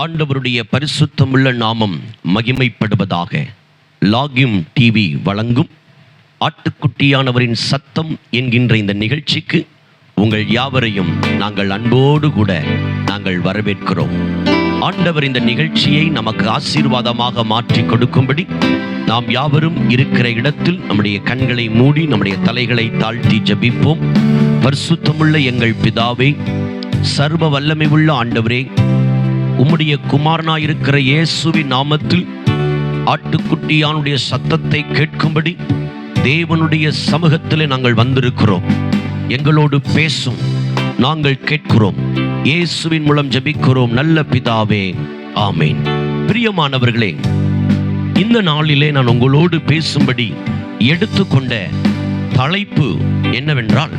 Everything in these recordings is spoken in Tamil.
ஆண்டவருடைய பரிசுத்தமுள்ள நாமம் மகிமைப்படுவதாக. லாகிம் டிவி வழங்கும் ஆட்டுக்குட்டியானவரின் சத்தம் என்கின்ற இந்த நிகழ்ச்சிக்கு உங்கள் யாவரையும் நாங்கள் அன்போடு கூட நாங்கள் வரவேற்கிறோம். ஆண்டவர் இந்த நிகழ்ச்சியை நமக்கு ஆசீர்வாதமாக மாற்றி கொடுக்கும்படி நாம் யாவரும் இருக்கிற இடத்தில் நம்முடைய கண்களை மூடி நம்முடைய தலைகளை தாழ்த்தி ஜெபிப்போம். பரிசுத்தமுள்ள எங்கள் பிதாவே, சர்வ வல்லமை உள்ள ஆண்டவரே, உம்முடைய குமாரனாயிருக்கிற இயேசுவின் நாமத்தில் ஆட்டுக்குட்டியானுடைய சத்தத்தை கேட்கும்படி தேவனுடைய சமூகத்திலே நாங்கள் வந்திருக்கிறோம். எங்களோடு பேசும், நாங்கள் கேட்கிறோம். இயேசுவின் மூலம் ஜெபிக்கிறோம் நல்ல பிதாவே, ஆமேன். பிரியமானவர்களே, இந்த நாளிலே நான் உங்களோடு பேசும்படி எடுத்துக்கொண்ட தலைப்பு என்னவென்றால்,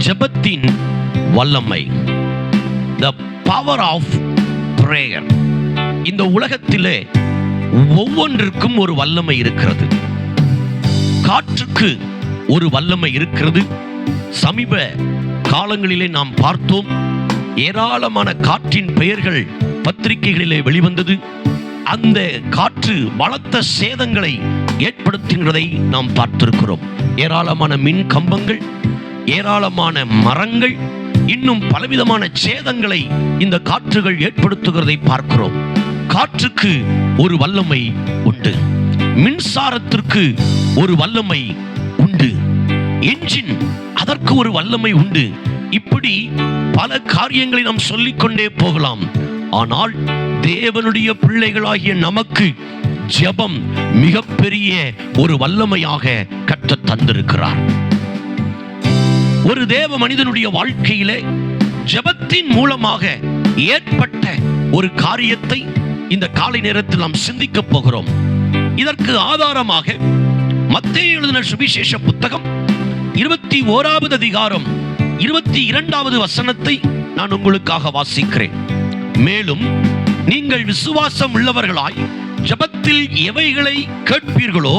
ஜெபத்தின் வல்லமை, the power of prayer. இந்த உலகத்திலே ஒவ்வொன்றிற்கும் ஒரு வல்லமை இருக்கிறது. காற்றுக்கு ஒரு வல்லமை இருக்கிறது. சமீப காலங்களிலே நாம் பார்த்தோம், ஏராளமான காற்றின் பெயர்கள் பத்திரிகைகளிலே வெளிவந்தது. அந்த காற்று பலத்த சேதங்களை ஏற்படுத்துகிறதை நாம் பார்த்திருக்கிறோம். ஏராளமான மின் கம்பங்கள், ஏராளமான மரங்கள், இன்னும் பலவிதமான சேதங்களை இந்த காற்றுகள் ஏற்படுத்துகிறதை பார்க்கிறோம். காற்றுக்கு ஒரு வல்லமை உண்டு, மின்சாரத்திற்கு ஒரு வல்லமை உண்டு, என்ஜின் அதற்கு ஒரு வல்லமை உண்டு. இப்படி பல காரியங்களை நாம் சொல்லிக்கொண்டே போகலாம். ஆனால் தேவனுடைய பிள்ளைகளாகிய நமக்கு ஜெபம் மிகப்பெரிய ஒரு வல்லமையாக கர்த்தர் தந்திருக்கிறார். ஒரு தேவ மனிதனுடைய வாழ்க்கையிலே ஜெபத்தின் மூலமாக ஏற்பட்ட ஒரு காரியத்தை இந்த காலை நேரத்தில் நாம் சிந்திக்க போகிறோம். இதற்கு ஆதாரமாக மத்தேயு எழுதின சுவிசேஷ புத்தகம் 21வது அதிகாரம் 22வது வசனத்தை நான் உங்களுக்காக வாசிக்கிறேன். மேலும் நீங்கள் விசுவாசம் உள்ளவர்களாய் ஜெபத்தில் எவைகளை கேட்பீர்களோ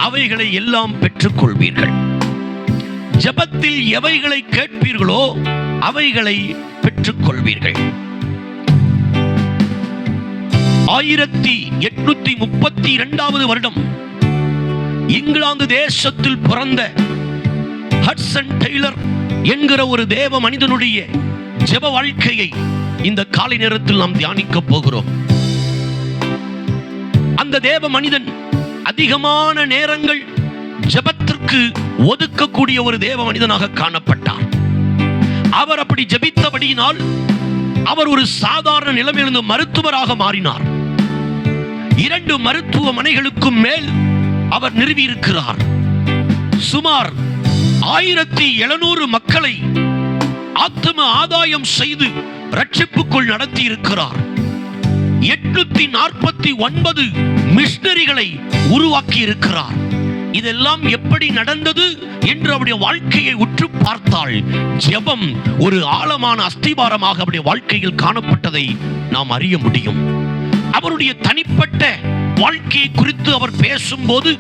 அவைகளை எல்லாம் பெற்றுக் கொள்வீர்கள். ஜெபத்தில் எவைகளை கேட்பீர்களோ அவைகளை பெற்றுக் கொள்வீர்கள். 1832வது வருடம் இங்கிலாந்து தேசத்தில் பிறந்த ஹட்சன் டெய்லர் என்கிற ஒரு தேவ மனிதனுடைய ஜெப வாழ்க்கையை இந்த காலை நேரத்தில் நாம் தியானிக்க போகிறோம். அந்த தேவ மனிதன் அதிகமான நேரங்கள் ஜெபத்திற்கு ஒதுக்கக்கூடிய ஒரு தேவ மனிதனாக காணப்பட்டார். அவர் அப்படி ஜெபித்தபடியினால் அவர் ஒரு சாதாரண நிலைமையிலிருந்து மருத்துவராக மாறினார். 2 மருத்துவமனைகளுக்கும் மேல் அவர் நிறுவியிருக்கிறார். சுமார் 1700 மக்களை ஆத்ம ஆதாயம் செய்து ரட்சிப்புக்குள் நடத்தி இருக்கிறார். 849 மிஷனரிகளை உருவாக்கி இருக்கிறார். இதெல்லாம் எப்படி நடந்தது என்று அவருடைய வாழ்க்கையை உற்று பார்த்தால் ஜெபம் ஒரு ஆழமான அஸ்திபாரமாக அவருடைய வாழ்க்கையில் காணப்பட்டதை நாம் அறிய முடியும். அவருடைய தனிப்பட்ட வாழ்க்கையை குறித்து அவர் பேசும்போது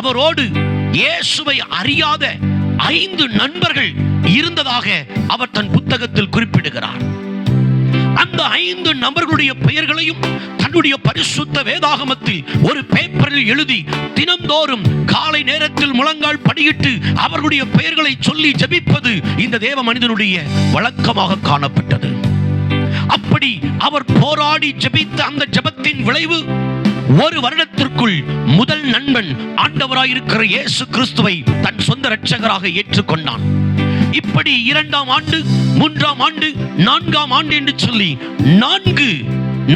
அவரோடு இயேசுவை அறியாத 5 நண்பர்கள் இருந்ததாக அவர் தன் புத்தகத்தில் குறிப்பிடுகிறார். அந்த 5 நபர்களுடைய பெயர்களையும் தன்னுடைய பரிசுத்த வேதாகமத்தில் ஒரு பேப்பரில் எழுதி தினந்தோறும் காலை நேரத்தில் முழங்கால் படியிட்டு அவர்களுடைய பெயர்களை சொல்லி ஜெபிப்பது இந்த தேவ மனிதனுடைய வழக்கமாக காணப்பட்டது. அப்படி அவர் போராடி ஜெபித்த அந்த ஜெபத்தின் விளைவு, ஒரு வருடத்திற்குள் முதல் நண்பன் ஆண்டவராயிருக்கிற இயேசு கிறிஸ்துவை தன் சொந்த இரட்சகராக ஏற்றுக்கொண்டான். இப்படி 2ஆம் ஆண்டு, 3ஆம் ஆண்டு, 4ஆம் ஆண்டு என்று சொல்லி 4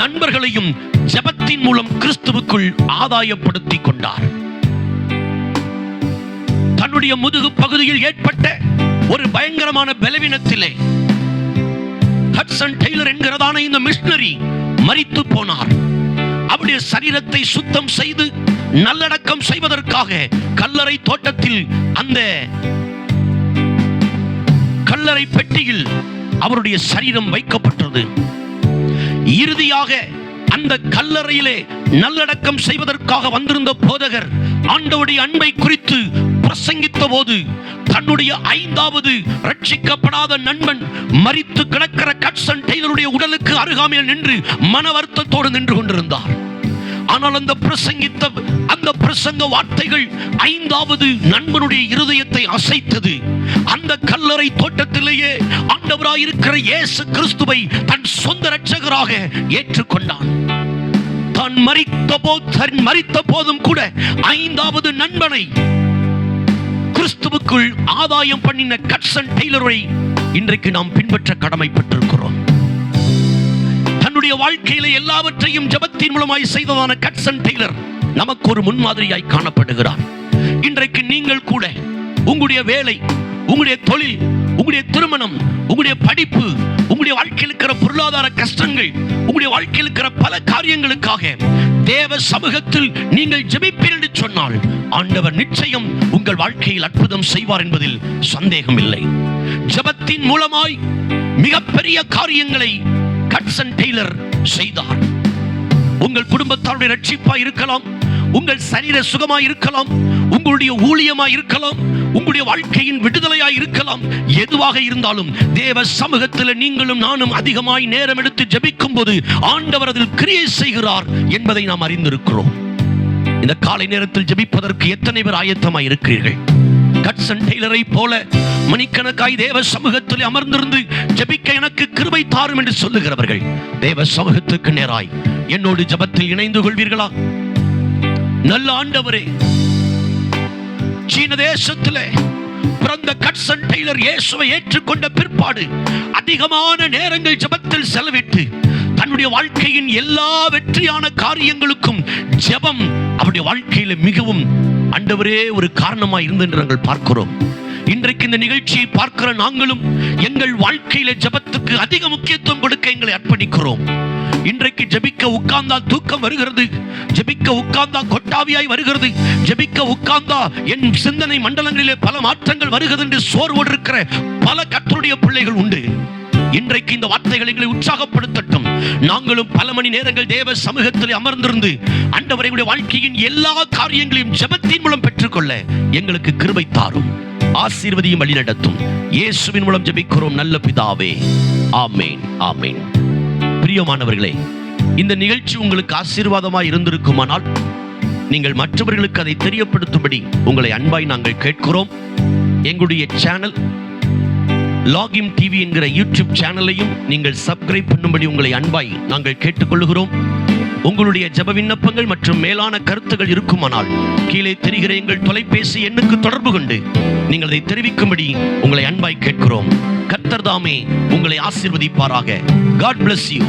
நண்பர்களையும் ஜெபத்தின் மூலம் கிறிஸ்துவுக்குள் ஆதாயப்படுத்திக் கொண்டார். தன்னுடைய முதுகு பகுதியில் ஏற்பட்ட ஒரு பயங்கரமான பலவீனத்திலே ஹட்சன் டெய்லர் என்கிறதான இந்த மிஷனரி மரித்து போனார். அவருடைய சரீரத்தை சுத்தம் செய்து நல்லடக்கம் செய்வதற்காக கல்லறை தோட்டத்தில் அந்த கல்லறை பெட்டியில் அவருடைய சரீரம் வைக்கப்பட்டது. இறுதியாக அந்த கல்லறையிலே நல்லடக்கம் செய்வதற்காக வந்திருந்த போதகர் ஆண்டவருடைய அன்பை குறித்து பிரசங்கித்த போது தன்னுடைய 5வது ரட்சிக்கப்படாத நண்பன் மரித்து கிடக்கிற கட்சன் டெய்லருடைய உடலுக்கு அருகாமையில் நின்று மன வருத்தத்தோடு நின்று கொண்டிருந்தார். ஆனால் அந்த பிரசங்க வார்த்தைகள் 5வது நண்பனுடைய இருதயத்தை அசைத்தது. அந்த கல்லறை தோட்டத்திலேயே ஆண்டவராய் இருக்கிற இயேசு கிறிஸ்துவை தன் சொந்த இரட்சகராக ஏற்றுக்கொண்டான். தான் மரித்த போதும் கூட 5வது நண்பனை கிறிஸ்துவுக்குள் ஆதாயம் பண்ணின கட்சன் டெய்லரை இன்றைக்கு நாம் பின்பற்ற கடமைப்பட்டிருக்கிறோம். தன்னுடைய வாழ்க்கையில எல்லாவற்றையும் ஜெபத்தின் மூலமாய் செய்ததான கட்சன் டெய்லர் நமக்கு ஒரு முன்மாதிரியாய் காணப்படுகிறார். இன்றைக்கு நீங்கள் கூட உங்களுடைய வேலை, உங்களுடைய தொழில், உங்களுடைய திருமணம், உங்களுடைய படிப்பு, உங்களுடைய வாழ்க்கையில் இருக்கிற பொருளாதார கஷ்டங்கள், உங்களுடைய வாழ்க்கையில் இருக்கிற பல காரியங்களுக்காக தேவ சமூகத்தில் நீங்கள் ஜெபிப்பீர்கள் என்று சொன்னால் ஆண்டவர் நிச்சயம் உங்கள் வாழ்க்கையில் அற்புதம் செய்வார் என்பதில் சந்தேகம் இல்லை. ஜெபத்தின் மூலமாய் மிகப்பெரிய காரியங்களை கட்சன் டெய்லர் செய்தார். உங்கள் குடும்பத்தாருடைய ரட்சிப்பாய் இருக்கலாம், உங்கள் சரீர சுகமாய் இருக்கலாம், உங்களுடைய ஊழியமாய் இருக்கலாம், உங்களுடைய வாழ்க்கையின் விடுதலையாய் இருக்கலாம். எதுவாக இருந்தாலும் தேவ சமூகத்தில் நீங்களும் நானும் அதிகமாய் நேரம் எடுத்து ஜெபிக்கும் போது ஆண்டவர் அதில் கிரியை செய்கிறார் என்பதை நாம் அறிந்திருக்கிறோம். இந்த காலை நேரத்தில் ஜெபிப்பதற்கு எத்தனை பேர் ஆயத்தமாய் இருக்கிறீர்கள்? கட்சன் டெய்லரை போல மணிக்கணக்காய் தேவ சமூகத்தில் அமர்ந்திருந்து ஜெபிக்க எனக்கு கிருபை தாரும் என்று சொல்லுகிறவர்கள் தேவ சமூகத்துக்கு நேராய் என்னோடு ஜெபத்தில் இணைந்து கொள்வீர்களா? நல்ல ஆண்டவரே, சீன தேசத்திலே பிறந்த கட்சன் டெய்லர் இயேசுவை ஏற்றுக்கொண்ட பிற்பாடு அதிகமான நேரங்கள் ஜெபத்தில் செலவிட்டு தன்னுடைய வாழ்க்கையின் எல்லா வெற்றியான காரியங்களுக்கும் ஜெபம் அவருடைய வாழ்க்கையில மிகவும் ஆண்டவரே ஒரு காரணமாய் இருந்து என்று நாங்கள் பார்க்கிறோம். இன்றைக்கு இந்த நிகழ்ச்சியை பார்க்கிற நாங்களும் எங்கள் வாழ்க்கையில ஜெபத்துக்கு அதிக முக்கியத்துவம் கொடுக்க எங்களை அர்ப்பணிக்கிறோம். இன்றைக்கு ஜெபிக்க உட்கார்ந்தா தூக்கம் வருகிறது, ஜெபிக்க உட்கார்ந்தா கொட்டாவியாய் வருகிறது, ஜெபிக்க உட்கார்ந்தா என் சிந்தனை மண்டலங்களிலே பல மாற்றங்கள் வருகிறது என்று சோர்வோடு இருக்கிற பல கர்த்தருடைய பிள்ளைகள் உண்டு. இன்றைக்கு இந்த வார்த்தைகளை எங்களை உற்சாகப்படுத்தட்டும். நாங்களும் பல மணி நேரங்கள் தேவ சமூகத்தில் அமர்ந்திருந்து ஆண்டவருடைய வாழ்க்கையின் எல்லா காரியங்களையும் ஜெபத்தின் மூலம் பெற்றுக்கொள்ள எங்களுக்கு கிருபை தாரும், ஆசீர்வதியும் வழி நடத்தும். இயேசுவின் மூலம் ஜெபிக்கிறோம் நல்ல பிதாவே, ஆமேன், ஆமேன். பிரியமானவர்களே, இந்த நிகழ்ச்சி உங்களுக்கு ஆசீர்வாதமாய் இருந்திருக்குமானால் நீங்கள் மற்றவர்களுக்கு அதை தெரியப்படுத்தும்படி உங்களை அன்பாய் நாங்கள் கேட்கிறோம். எங்களுடைய சேனல் லாகிம் டிவி என்கிற யூடியூப் சேனலையும் நீங்கள் சப்ஸ்கிரைப் பண்ணும்படி உங்களை அன்பாய் நாங்கள் கேட்டுக்கொள்கிறோம். உங்களுடைய ஜெப விண்ணப்பங்கள் மற்றும் மேலான கருத்துகள் இருக்குமானால் கீழே தெரிகிற எங்கள் தொலைபேசி எண்ணுக்கு தொடர்பு கொண்டு நீங்கள் அதை தெரிவிக்கும்படி உங்களை அன்பாய் கேட்கிறோம். கர்த்தர் தாமே உங்களை ஆசீர்வதிப்பாராக. God bless you.